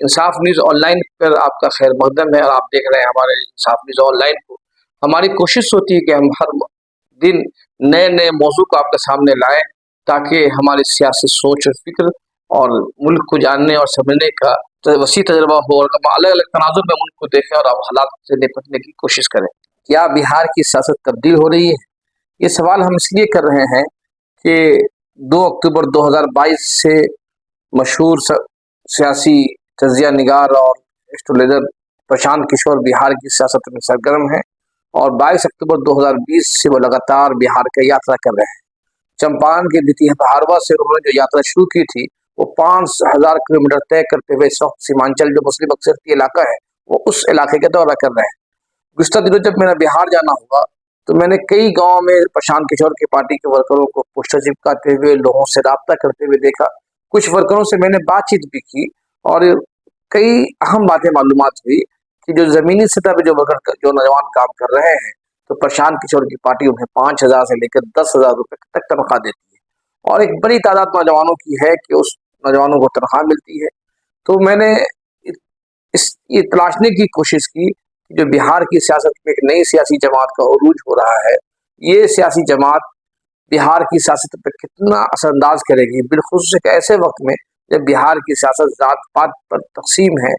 इंसाफ news online पर आपका खैर मकदम है और आप देख रहे हैं हमारे इंसाफ न्यूज़ ऑनलाइन को। हमारी कोशिश होती है कि हम हर दिन नए-नए मौज़ू को आपके सामने लाएँ, ताकि हमारी सियासी सोच और फ़िक्र और मुल्क को जानने और समझने का वसी तजुर्बा हो और हम अलग-अलग तनाज़ुर में मुल्क को देखें और अब हालात से निपटने की कोशिश करें। क्या बिहार की सियासत तब्दील हो रही है? ये सवाल हम इसलिए कर रहे हैं कि 2 अक्टूबर 2022 से मशहूर सियासी तजिया निगार और एस्ट्रोलॉजर प्रशांत किशोर बिहार की सियासत में सरगर्म हैं और 22 अक्टूबर 2020 से वो लगातार बिहार की यात्रा कर रहे हैं। चंपारण के द्वितीय बहारवा से उन्होंने जो यात्रा शुरू की थी, वो 5,000 किलोमीटर तय करते हुए इस वक्त सीमांचल जो मुस्लिम अक्सरियती इलाका है, वो उस इलाके का दौरा कर रहे हैं। गुज़िश्ता दिनों जब मेरा बिहार जाना हुआ, तो मैंने कई गाँव में प्रशांत किशोर की पार्टी के वर्करों को पोस्टर चिपकाते हुए, लोगों से राब्ता करते हुए देखा। कुछ वर्करों से मैंने बातचीत भी की और कई अहम बातें मालूमात हुई कि जो ज़मीनी सतह पे जो वर्कर जो नौजवान काम कर रहे हैं, तो प्रशांत किशोर की पार्टी उन्हें 5,000 से लेकर 10,000 रुपए तक तनख्वाह देती है और एक बड़ी तादाद नौजवानों की है कि उस नौजवानों को तनख्वाह मिलती है। तो मैंने ये तलाशने की कोशिश की कि जो बिहार की सियासत में एक नई सियासी जमात का उरूज हो रहा है, ये सियासी जमात बिहार की सियासत पर कितना असरअंदाज करेगी, बिलखुसूस एक ऐसे वक्त में जब बिहार की सियासत जात-पात पर तक़सीम है।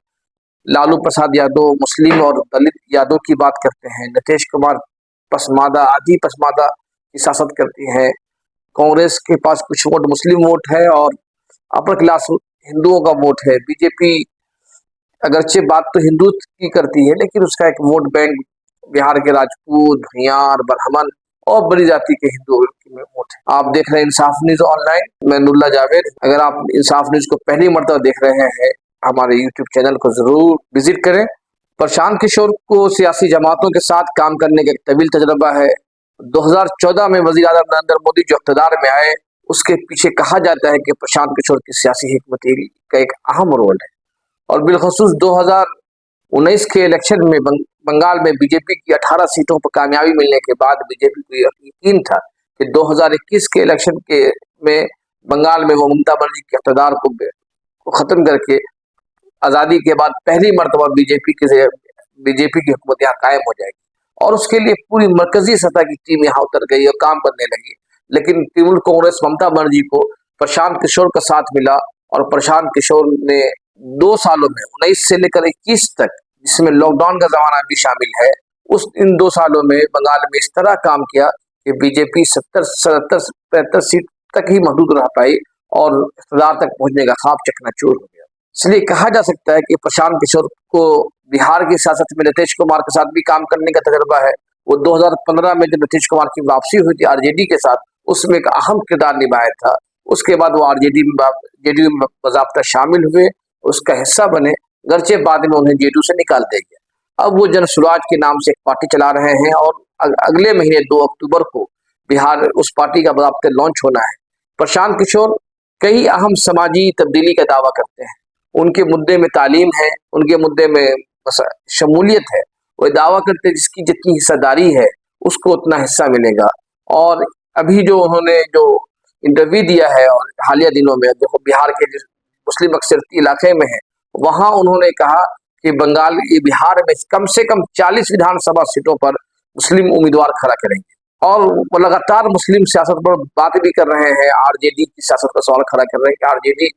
लालू प्रसाद यादव मुस्लिम और दलित यादव की बात करते हैं, नीतीश कुमार पसमादा आदि पसमादा की सियासत करती हैं, कांग्रेस के पास कुछ वोट मुस्लिम वोट है और अपर क्लास हिंदुओं का वोट है। बीजेपी अगरचे बात तो हिंदुत्व की करती है, लेकिन उसका एक वोट बैंक बिहार के राजपूत, भूमियार, ब्राह्मण और बड़ी जाति के हिंदुओं में वोट है। आप देख रहे हैं इंसाफ न्यूज़ ऑनलाइन, मैं नुल्ला जावेद। अगर आप इंसाफ न्यूज़ को पहली मर्तबा देख रहे हैं, हमारे यूट्यूब चैनल को जरूर विजिट करें। प्रशांत किशोर को सियासी जमातों के साथ काम करने का एक तवील तजुर्बा है। 2014 में वज़ीर आज़म नरेंद्र मोदी जो इक़्तिदार में आए, उसके पीछे कहा जाता है कि प्रशांत किशोर की सियासी हिकमत का एक अहम रोल है और बिलखसूस 2019 के इलेक्शन में बंगाल में बीजेपी की 18 सीटों पर कामयाबी मिलने के बाद बीजेपी को यकीन था कि 2021 के इलेक्शन में बंगाल में वो ममता बनर्जी के इक़्तिदार को खत्म करके आज़ादी के बाद पहली मर्तबा बीजेपी की हुकूमत यहाँ कायम हो जाएगी और उसके लिए पूरी मरकजी सतह की टीम यहाँ उतर गई और काम करने लगी। लेकिन तृणमूल कांग्रेस ममता बनर्जी को प्रशांत किशोर का साथ मिला और प्रशांत किशोर ने 2 सालों में 19 से लेकर 21 तक, जिसमें लॉकडाउन का जमाना भी शामिल है, इन 2 सालों में बंगाल में इस तरह काम किया कि बीजेपी 70-75 सीट तक ही महदूद रह पाई और इक़्तिदार तक पहुंचने का ख्वाब चकनाचूर हो गया। इसलिए कहा जा सकता है कि प्रशांत किशोर को बिहार की सियासत में नीतीश कुमार के साथ भी काम करने का तजुर्बा है। वो 2015 में जब नीतीश कुमार की वापसी हुई थी आरजेडी के साथ, उसमें एक अहम किरदार निभाया था। उसके बाद वो जेडीयू में बाज़ाब्ता शामिल हुए, उसका हिस्सा बने, गरचे बाद में उन्हें जेडीयू से निकाल दिया गया। अब वो जन स्वराज के नाम से एक पार्टी चला रहे हैं और अगले महीने 2 अक्टूबर को बिहार उस पार्टी का बाज़ाब्ता लॉन्च होना है। प्रशांत किशोर कई अहम समाजी तब्दीली का दावा करते हैं। उनके मुद्दे में तालीम है, उनके मुद्दे में शमूलियत है। वो दावा करते हैं जिसकी जितनी हिस्सेदारी है, उसको उतना हिस्सा मिलेगा। और अभी जो उन्होंने जो इंटरव्यू दिया है और हालिया दिनों में जो बिहार के मुस्लिम अक्सरियती इलाके में है, वहाँ उन्होंने कहा कि बिहार में कम से कम 40 विधानसभा सीटों पर मुस्लिम उम्मीदवार खड़ा करेंगे और वो लगातार मुस्लिम सियासत पर बात भी कर रहे हैं। आरजेडी की सियासत पर सवाल खड़ा कर रहे हैं कि आरजेडी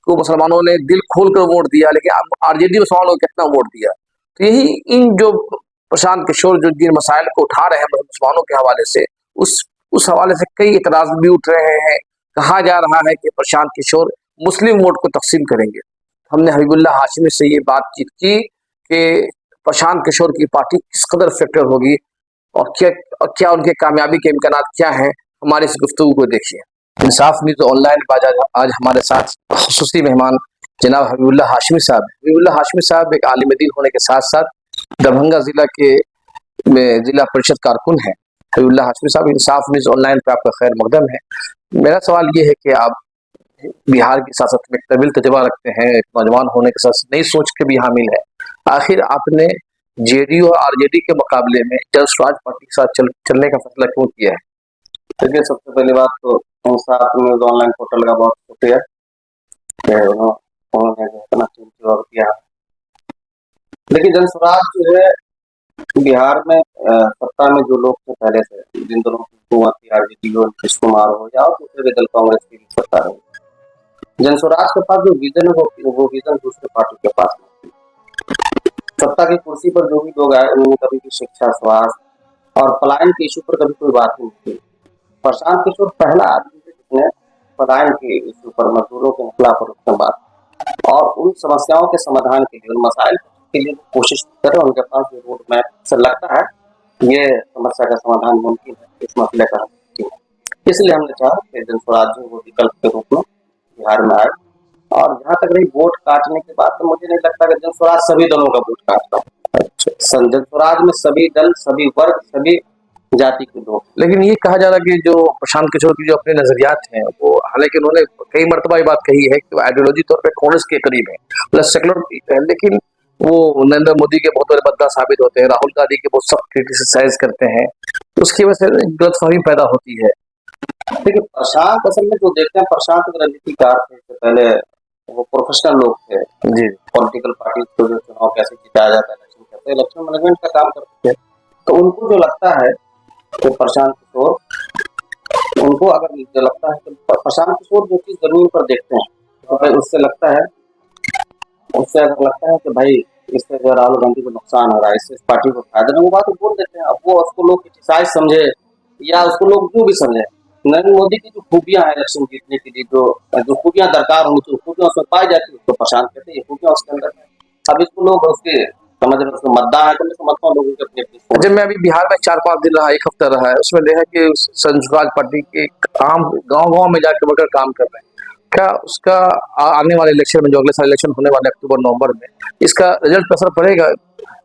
को मुसलमानों ने दिल खोलकर वोट दिया, लेकिन आरजेडी मुसलमानों को कितना वोट दिया। तो यही इन जो प्रशांत किशोर जो जिन मसाइल को उठा रहे हैं मुसलमानों के हवाले से, उस हवाले से कई इतराज भी उठ रहे हैं। कहा जा रहा है कि प्रशांत किशोर मुस्लिम वोट को तकसीम करेंगे। हमने हबीबुल्लाह हाशमी से ये बातचीत की कि प्रशांत किशोर की पार्टी किस कदर फैक्टर होगी और क्या उनके कामयाबी के इम्कान क्या हैं। हमारे इस गुफ्तगू को देखिए। इंसाफ न्यूज़ ऑनलाइन पर आज हमारे साथ खुसूसी मेहमान जनाब हबीबुल्लाह हाशमी साहब। हबीबुल्लाह हाशमी साहब एक आलिम दीन होने के साथ साथ दरभंगा जिला के में जिला परिषद कारकुन है। हबीबुल्लाह हाशमी साहब, इंसाफ न्यूज़ ऑनलाइन पे आपका खैर मकदम है। मेरा सवाल ये है कि आप बिहार की सियासत में तवील तजुर्बा रखते हैं, एक नौजवान होने के साथ नई सोच के भी हामिल है। आखिर आपने जेडीयू और आरजेडी के मुकाबले में जन स्वराज पार्टी के साथ चलने का फैसला क्यों किया है? देखिए, सबसे पहली बात तो इंसाफ न्यूज़ ऑनलाइन पोर्टल का बहुत शुक्रिया। उन्होंने जो इतना कीमती वक्त दिया। देखिए जनस्वराज जो है बिहार में सत्ता में जो लोग थे पहले से, जिन दोनों की हुकूमत थी, आरजेडी हो, नीतीश कुमार हो या दूसरे भी दल कांग्रेस की भी सत्ता रही, जनस्वराज के पास जो विजन है वो विजन दूसरे पार्टी के पास नहीं। सत्ता की कुर्सी पर जो भी लोग आए उन्होंने कभी भी शिक्षा, स्वास्थ्य और पलायन के इशू पर कभी कोई बात नहीं की। प्रशांत किशोर पहला आदमी है जिसने पलायन के इशू पर, मजदूरों के मसला पर उसने बात और उन समस्याओं के समाधान के लिए, उन मसाइल के लिए कोशिश करे। उनके पास जो रोड मैप से लगता है ये समस्या का समाधान मुमकिन है, इस मसले का हल मुमकिन है। इसलिए हमने चाहा कि जनस्वराज जो वो विकल्प के रूप में बिहार में आए। और जहाँ तक रही वोट काटने की बात, तो मुझे नहीं लगता कि जनस्वराज सभी दलों का वोट काटता है। जनस्वराज में सभी दल, सभी वर्ग, सभी जाति के लोग। लेकिन ये कहा जा रहा है कि जो प्रशांत किशोर की जो अपने नजरियात हैं, वो हालांकि उन्होंने कई मरतबा ये बात कही है कि वो आइडियोलॉजी तौर पे कांग्रेस के करीब है, प्लस सेकुलर है, लेकिन वो नरेंद्र मोदी के बहुत बड़े बद्दा साबित होते हैं, राहुल गांधी के बहुत सख्त क्रिटिसाइज करते हैं, तो उसकी वजह से गलतफहमी पैदा होती है। देखिए प्रशांत असल में जो देखते हैं, प्रशांत एक राजनीतिकार थे, इससे पहले वो प्रोफेशनल लोग थे जी, पॉलिटिकल पार्टी को, जो चुनाव कैसे जिताया जाता है, इलेक्शन कैसे, इलेक्शन मैनेजमेंट का काम करते थे। तो उनको जो लगता है कि प्रशांत किशोर, उनको अगर जो लगता है कि प्रशांत किशोर जो चीज जमीन पर देखते हैं, तो भाई उससे लगता है, उससे अगर लगता है कि भाई इससे जो राहुल गांधी को नुकसान हो रहा है, इससे इस पार्टी को फायदा नहीं, वो बात बोल देते हैं। अब वो उसको लोग क्रिटिसाइज समझे या उसको लोग जो भी समझे, नरेंद्र मोदी की जो खूबियां हैं इलेक्शन जीतने के लिए, जो जो खूबियां दरकार होनी चाहिए, खूबियां उसमें पाई जाती है, उसको प्रशांत कहते हैं, ये खूबियां उसके अंदर है। अब इसको लोग उसके समझ रहे, उसको मतदान है, तो मैं समझता हूँ लोगों की अपनी अपनी सोच। जब मैं अभी बिहार में 4-5 दिन रहा, एक हफ्ता रहा है, उसमें देखा कि संसदराज पार्टी के आम गांव-गांव में जाकर वर्कर काम कर रहे हैं। क्या उसका आने वाले इलेक्शन में, जो अगले साल इलेक्शन होने वाले अक्टूबर नवंबर में, इसका रिजल्ट पर असर पड़ेगा?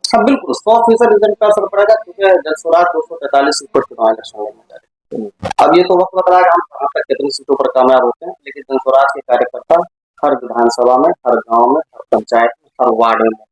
हाँ बिल्कुल 100% रिजल्ट का असर पड़ेगा, क्योंकि जनस्वराज 243 सीट पर चुनाव इलेक्शन लड़ने जा रहे हैं। अब ये तो वक्त बता रहा है हम कहाँ तक कितनी सीटों पर कामयाब होते हैं, लेकिन जनस्वराज के कार्यकर्ता हर विधानसभा में, हर गांव में, हर पंचायत में, हर वार्ड में।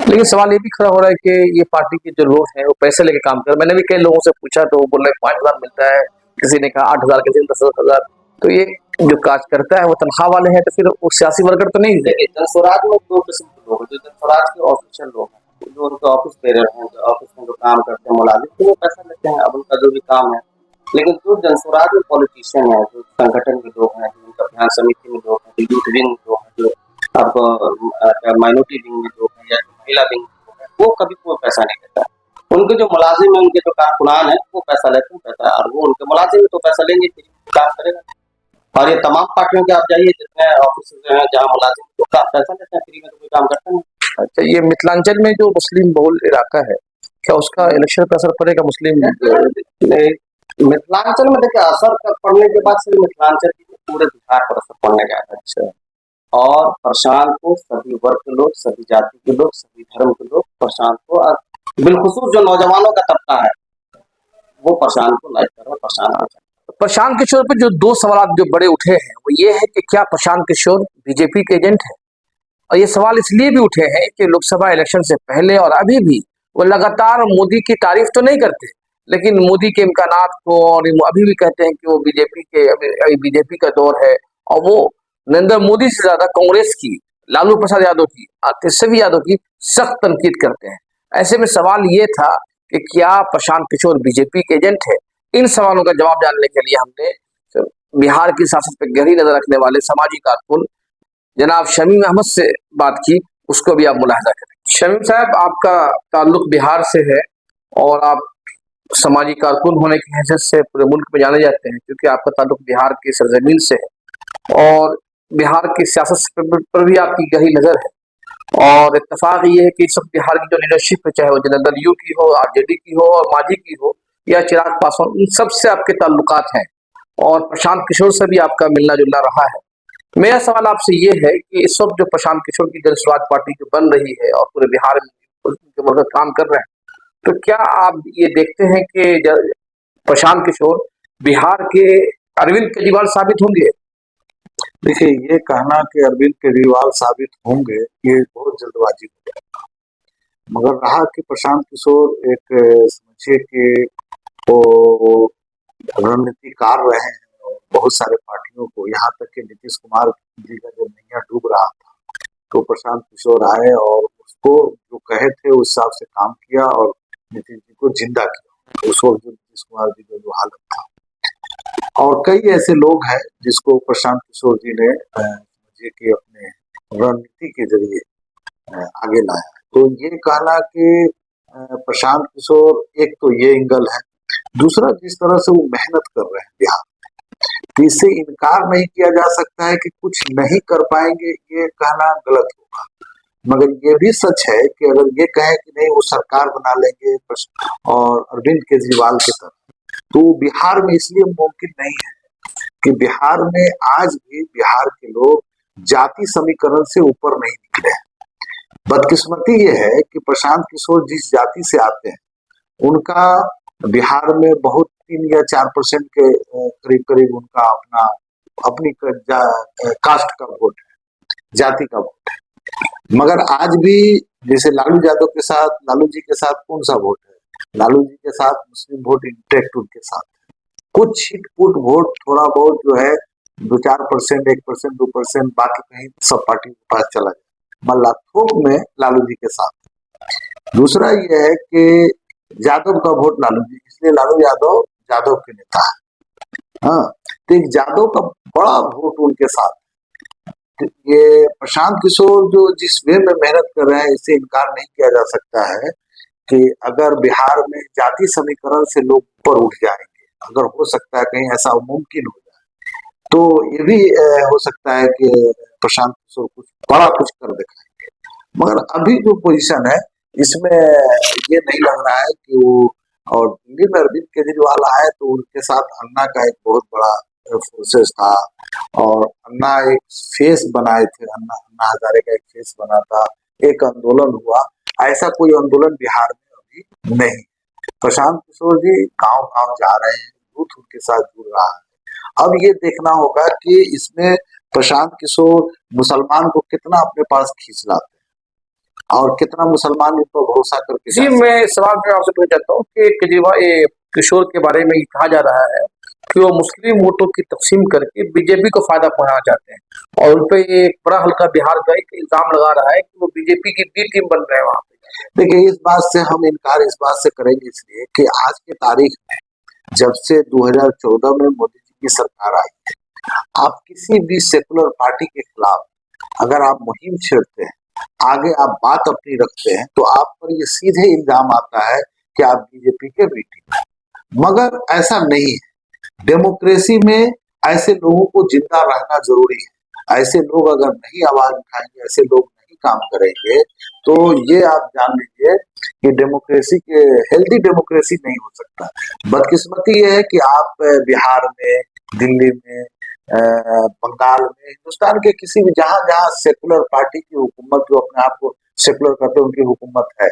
लेकिन सवाल ये भी खड़ा हो रहा है कि ये पार्टी के जो लोग हैं वो पैसे लेके काम कर रहे हैं। मैंने भी कई लोगों से पूछा तो वो बोल रहे 5,000 मिलता है, किसी ने कहा 8,000, किसी ने 10,000। तो ये जो कार्यकर्ता है वो तनख्वाह वाले हैं, तो फिर वो सियासी वर्कर तो नहीं है। देखिए जनस्वराज में दो किस्म के लोग हैं, जो जनस्वराज के ऑफिशियल लोग हैं, जो उनके ऑफिस बेरर हैं, जो ऑफिस में जो काम करते हैं मुलाजिम, तो वो पैसा लेते हैं, अब उनका जो भी काम है। लेकिन जो जनस्वराज में पॉलिटिशियन है, जो संगठन के लोग हैं, जो उनका अभियान समिति में लोग हैं, जो यूथ विंग में लोग हैं, जो आपको माइनॉरिटी विंग में लोग हैं या महिला विंग में लोग हैं, वो कभी कोई पैसा नहीं लेता है। उनके जो मुलाजिम है, उनके जो कारकुनान है, वो पैसा लेते हैं, पैसा, और वो उनके मुलाजिम तो पैसा लेंगे, फिर काम करेगा। और ये तमाम पार्टियों के आप जाइए, जितने ऑफिस हैं जहाँ मुलाजिम तो पैसा लेते हैं, फ्री में तो कोई काम करते नहीं। अच्छा, ये मिथिलांचल में जो मुस्लिम बहुल इलाका है, क्या उसका इलेक्शन पर असर पड़ेगा? मुस्लिम मिथिलांचल में देखिए असर पड़ने के बाद सिर्फ मिथिलांचल की नहीं, पूरे बिहार पर असर पड़ने का है। अच्छा, और प्रशांत को सभी वर्ग के लोग, सभी जाति के लोग, सभी धर्म के लोग प्रशांत को, और बिलखुसूस जो नौजवानों का तबका है, वो प्रशांत को लाइक कर रहा है, प्रशांत को। प्रशांत किशोर पे जो 2 सवाल जो बड़े उठे हैं वो ये है कि क्या प्रशांत किशोर बीजेपी के एजेंट है? और ये सवाल इसलिए भी उठे हैं कि लोकसभा इलेक्शन से पहले और अभी भी वो लगातार मोदी की तारीफ तो नहीं करते, लेकिन मोदी के इम्कानात को, और अभी भी कहते हैं कि वो बीजेपी के, अभी बीजेपी का दौर है, और वो नरेंद्र मोदी से ज्यादा कांग्रेस की, लालू प्रसाद यादव की, तेजस्वी यादव की सख्त तनकीद करते हैं। ऐसे में सवाल ये था कि क्या प्रशांत किशोर बीजेपी के एजेंट है? इन सवालों का जवाब जानने के लिए हमने बिहार की सियासत पर गहरी नजर रखने वाले सामाजिक कारकुन जनाब शमीम अहमद से बात की, उसको भी आप मुलाहिजा करें। शमीम साहब, आपका ताल्लुक बिहार से है और आप सामाजिक कारकुन होने की हैसियत से पूरे मुल्क में जाने जाते हैं, क्योंकि आपका ताल्लुक बिहार की सरजमीन से है और बिहार की सियासत पर भी आपकी गहरी नजर है। और इत्तेफाक ये है कि इस वक्त बिहार की जो लीडरशिप है, चाहे वो जनरल यू की हो, आरजेडी की हो और मांझी की हो या चिराग पासवान, इन सब से आपके ताल्लुकात हैं और प्रशांत किशोर से भी आपका मिलना जुलना रहा है। मेरा सवाल आपसे ये है कि इस वक्त जो प्रशांत किशोर की जनसुराज पार्टी जो बन रही है और पूरे बिहार में उनके वर्कर काम कर रहे हैं, तो क्या आप ये देखते हैं कि प्रशांत किशोर बिहार के अरविंद केजरीवाल साबित होंगे? देखिए, ये कहना कि अरविंद केजरीवाल साबित होंगे, ये बहुत जल्दबाजी हो जाएगा। मगर रहा कि प्रशांत किशोर एक समझिए कि वो रणनीतिकार रहे हैं बहुत सारे पार्टियों को, यहाँ तक कि नीतीश कुमार जी का जब नैया डूब रहा था तो प्रशांत किशोर आए और उसको जो कहे थे उस हिसाब से काम किया और नीतीश जी को जिंदा किया। उस वक्त जो नीतीश कुमार जी का जो हालत था, और कई ऐसे लोग हैं जिसको प्रशांत किशोर जी ने समझिए कि अपने रणनीति के जरिए आगे लाया। तो ये कहना कि प्रशांत किशोर, एक तो ये एंगल है, दूसरा जिस तरह से वो मेहनत कर रहे हैं बिहार, तो इससे इनकार नहीं किया जा सकता है कि कुछ नहीं कर पाएंगे, ये कहना गलत होगा। मगर ये भी सच है कि अगर ये कहें कि नहीं वो सरकार बना लेंगे और अरविंद केजरीवाल की तरह, तो बिहार में इसलिए मुमकिन नहीं है कि बिहार में आज भी बिहार के लोग जाति समीकरण से ऊपर नहीं निकले हैं। बदकिस्मती ये है कि प्रशांत किशोर जिस जाति से आते हैं उनका बिहार में बहुत 3 या 4% के करीब करीब उनका अपनी कास्ट का वोट है, जाति का वोट है। मगर आज भी जैसे लालू यादव के साथ, लालू जी के साथ कौन सा वोट है? लालू जी के साथ मुस्लिम वोट इंटैक्ट उनके साथ है। कुछ छिटपुट वोट थोड़ा बहुत जो है 2-4%, 1%, 2%, बाकी कहीं सब पार्टी के पास चला जाए, मल्ला थोक में लालू जी के साथ। दूसरा ये है कि यादव का वोट लालू जी, इसलिए लालू यादव यादव के नेता है। हाँ, तो एक यादव का बड़ा वोट उनके साथ। तो ये प्रशांत किशोर जो जिस वे में मेहनत कर रहे हैं, इससे इनकार नहीं किया जा सकता है कि अगर बिहार में जाति समीकरण से लोग ऊपर उठ जाएंगे, अगर हो सकता है कहीं ऐसा मुमकिन हो जाए, तो ये भी हो सकता है कि प्रशांत किशोर कुछ कर दिखाएंगे। मगर अभी जो पोजीशन है इसमें ये नहीं लग रहा है कि वो, और दिल्ली में अरविंद केजरीवाल आए तो उनके साथ अन्ना का एक बहुत बड़ा फोर्सेस था और अन्ना एक फेस बनाए थे, अन्ना हजारे का एक फेस बना था, एक आंदोलन हुआ। ऐसा कोई आंदोलन बिहार में अभी नहीं। प्रशांत किशोर जी गांव गांव जा रहे हैं, यूथ उनके साथ जुड़ रहा है। अब ये देखना होगा कि इसमें प्रशांत किशोर मुसलमान को कितना अपने पास खींच लाते हैं और कितना मुसलमान इन पर भरोसा करके। जी, मैं सवाल मैं आपसे पूछना चाहता हूँ कि केजरीवाल किशोर के बारे में ये कहा जा रहा है कि वो मुस्लिम वोटों की तकसीम करके बीजेपी को फायदा पहुंचाना चाहते हैं और उन पे एक बड़ा हल्का बिहार का एक इल्जाम लगा रहा है कि वो बीजेपी की बी टीम बन रहे हैं वहां पे। देखिए, इस बात से हम इनकार इस बात से करेंगे इसलिए कि आज के तारीख में जब से 2014 में मोदी जी की सरकार आई है, आप किसी भी सेकुलर पार्टी के खिलाफ अगर आप मुहिम छेड़ते हैं, आगे आप बात अपनी रखते हैं, तो आप पर ये सीधे इल्जाम आता है कि आप बीजेपी के बी टीम हैं। मगर ऐसा नहीं है। डेमोक्रेसी में ऐसे लोगों को जिंदा रहना जरूरी है। ऐसे लोग अगर नहीं आवाज उठाएंगे, ऐसे लोग नहीं काम करेंगे, तो ये आप जान लीजिए कि डेमोक्रेसी के हेल्दी डेमोक्रेसी नहीं हो सकता। बदकिस्मती ये है कि आप बिहार में, दिल्ली में, बंगाल में, हिंदुस्तान के किसी भी जहां जहां सेकुलर पार्टी की हुकूमत, जो अपने आप को सेकुलर करते हैं, उनकी हुकूमत है,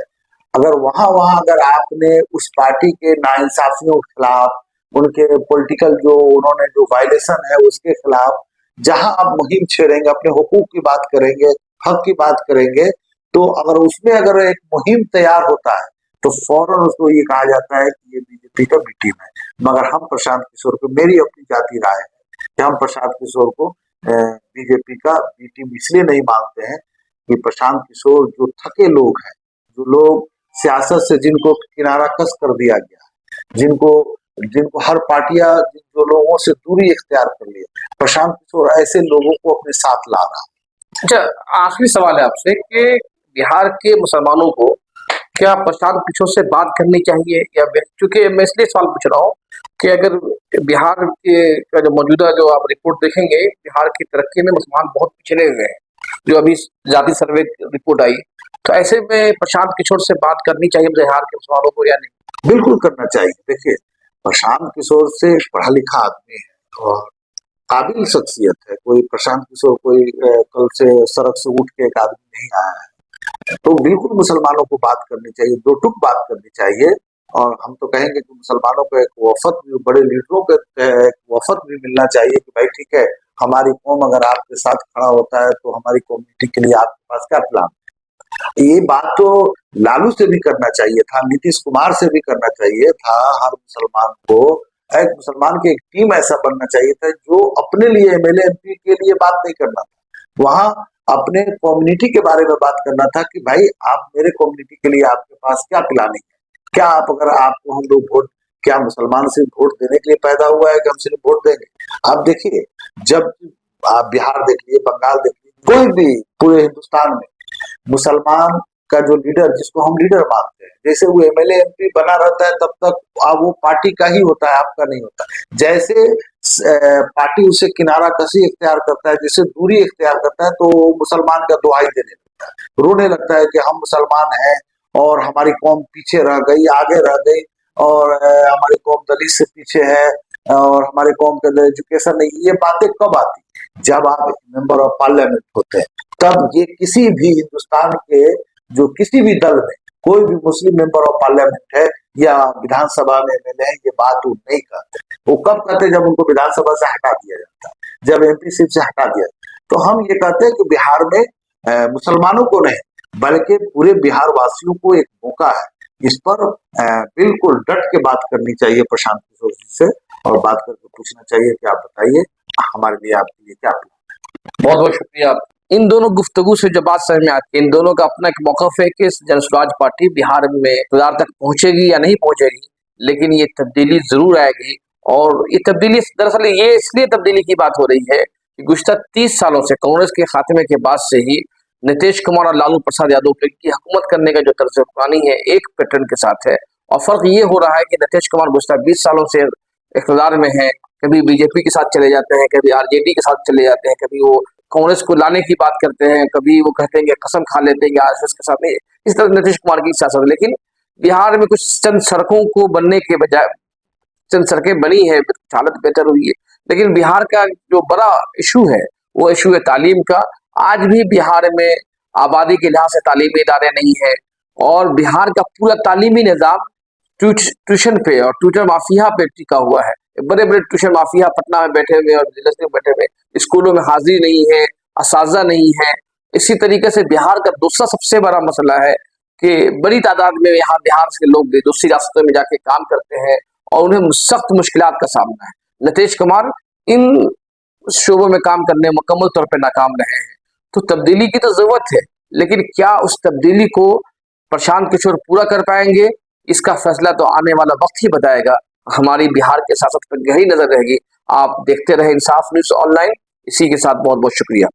अगर वहां अगर आपने उस पार्टी के नाइंसाफियों के खिलाफ, उनके पॉलिटिकल जो उन्होंने जो वायलेशन है उसके खिलाफ जहां आप मुहिम छेड़ेंगे, अपने हुकूक की बात करेंगे, हक की बात करेंगे, तो अगर उसमें अगर एक मुहिम तैयार होता है तो फौरन उसको ये कहा जाता है कि ये बीजेपी का बी टीम है। मगर हम प्रशांत किशोर को, मेरी अपनी जाति राय है कि हम प्रशांत किशोर को बीजेपी का बी टीम इसलिए नहीं मानते हैं कि प्रशांत किशोर जो थके लोग हैं, जो लोग सियासत से जिनको किनारा कस कर दिया गया, जिनको हर पार्टियां जो लोगों से दूरी इख्तियार कर ली, प्रशांत किशोर ऐसे लोगों को अपने साथ ला रहा है। अच्छा, आखिरी सवाल है आपसे कि बिहार के मुसलमानों को क्या प्रशांत किशोर से बात करनी चाहिए, या क्योंकि मैं इसलिए सवाल पूछ रहा हूँ कि अगर बिहार के का जो मौजूदा जो आप रिपोर्ट देखेंगे, बिहार की तरक्की में मुसलमान बहुत पिछड़े हुए हैं, जो अभी जाति सर्वे रिपोर्ट आई, तो ऐसे में प्रशांत किशोर से बात करनी चाहिए बिहार के मुसलमानों को या नहीं? बिल्कुल करना चाहिए। देखिए, प्रशांत किशोर से पढ़ा लिखा आदमी है और काबिल शख्सियत है। कोई प्रशांत किशोर कोई कल से सड़क से उठ के एक आदमी नहीं आया है, तो बिल्कुल मुसलमानों को बात करनी चाहिए, दो टुक बात करनी चाहिए। और हम तो कहेंगे कि मुसलमानों को एक वफद भी, बड़े लीडरों का एक वफद भी मिलना चाहिए कि भाई ठीक है, हमारी कौम अगर आपके साथ खड़ा होता है तो हमारी कम्युनिटी के लिए आपके पास क्या प्लान है। ये बात तो लालू से भी करना चाहिए था, नीतीश कुमार से भी करना चाहिए था। हर मुसलमान को एक मुसलमान की एक टीम ऐसा बनना चाहिए था जो अपने लिए एमएलए एमपी के लिए बात नहीं करना था, वहां अपने कम्युनिटी के बारे में बात करना था कि भाई आप मेरे कम्युनिटी के लिए आपके पास क्या प्लानिंग है, क्या आप अगर आपको हम लोग वोट, क्या मुसलमान सिर्फ वोट देने के लिए पैदा हुआ है कि हम सिर्फ वोट देंगे। आप देखिए, जब आप बिहार देखिए, बंगाल देखिए, कोई भी पूरे हिंदुस्तान में मुसलमान का जो लीडर, जिसको हम लीडर मानते हैं, जैसे वो एमएलए एमपी बना रहता है तब तक वो पार्टी का ही होता है, आपका नहीं होता। जैसे पार्टी उसे किनारा कसी इख्तियार करता है, जैसे दूरी इख्तियार करता है, तो मुसलमान का दुआई देने लगता है, रोने लगता है कि हम मुसलमान हैं और हमारी कौम पीछे रह गई, आगे रह गई, और हमारी कौम दलित से पीछे है, और हमारी कौम के अंदर एजुकेशन नहीं। ये बातें कब आती? जब आप मेंबर ऑफ पार्लियामेंट होते हैं, तब ये किसी भी हिंदुस्तान के जो किसी भी दल में कोई भी मुस्लिम मेंबर ऑफ पार्लियामेंट है या विधानसभा में एमएलए है, ये बात वो नहीं कहते। वो कब कहते? जब उनको विधानसभा से हटा दिया जाता है, जब एमपी सीट से हटा दिया। तो हम ये कहते हैं कि बिहार में मुसलमानों को नहीं बल्कि पूरे बिहार वासियों को एक मौका है, इस पर बिल्कुल डट के बात करनी चाहिए प्रशांत किशोर जी से, और बात करके पूछना चाहिए कि आप बताइए हमारे लिए, आपके लिए क्या प्लान है। बहुत बहुत शुक्रिया। इन दोनों गुफ्तगू से जो बात समझ में आती है, इन दोनों का अपना एक मौक़िफ़ है कि जन स्वराज पार्टी बिहार में इक़्तिदार तक पहुंचेगी या नहीं पहुंचेगी, लेकिन ये तब्दीली जरूर आएगी। और ये तब्दीली दरअसल ये इसलिए तब्दीली की बात हो रही है कि गुज़िश्ता 30 सालों से कांग्रेस के खात्मे के बाद से ही नीतीश कुमार और लालू प्रसाद यादव की हुकूमत करने का जो तर्ज पुरानी है, एक पैटर्न के साथ है। और फर्क ये हो रहा है कि नीतीश कुमार गुज़िश्ता 20 सालों से इक़्तिदार में है, कभी बीजेपी के साथ चले जाते हैं, कभी आरजेडी के साथ चले जाते हैं, कभी वो कांग्रेस को लाने की बात करते हैं, कभी वो कहते हैं कि कसम खा लेते हैं कि आरएसएस के साथ नहीं। इस तरह नीतीश कुमार की सियासत। लेकिन बिहार में कुछ चंद सड़कों को बनने के बजाय चंद सड़कें बनी है, हालत बेहतर हुई है, लेकिन बिहार का जो बड़ा इशू है वो इशू है तालीम का। आज भी बिहार में आबादी के लिहाज से तालीमी इदारे नहीं है, और बिहार का पूरा तालीमी निज़ाम ट्यूशन पे और ट्यूटर माफिया पे टिका हुआ है। बड़े बड़े ट्यूशन माफिया पटना में बैठे हुए और दिल्ली में बैठे हुए, स्कूलों में हाजिरी नहीं है, असातिज़ा नहीं है। इसी तरीके से बिहार का दूसरा सबसे बड़ा मसला है कि बड़ी तादाद में यहाँ बिहार से लोग दूसरी रियासतों में जाके काम करते हैं और उन्हें सख्त मुश्किलात का सामना है। नीतीश कुमार इन शोबों में काम करने मुकम्मल तौर पर नाकाम रहे हैं। तो तब्दीली की तो जरूरत है, लेकिन क्या उस तब्दीली को प्रशांत किशोर पूरा कर पाएंगे, इसका फैसला तो आने वाला वक्त ही बताएगा। हमारी बिहार के सियासत पर गहरी नजर रहेगी। आप देखते रहे इंसाफ न्यूज़ ऑनलाइन। इसी के साथ बहुत बहुत शुक्रिया।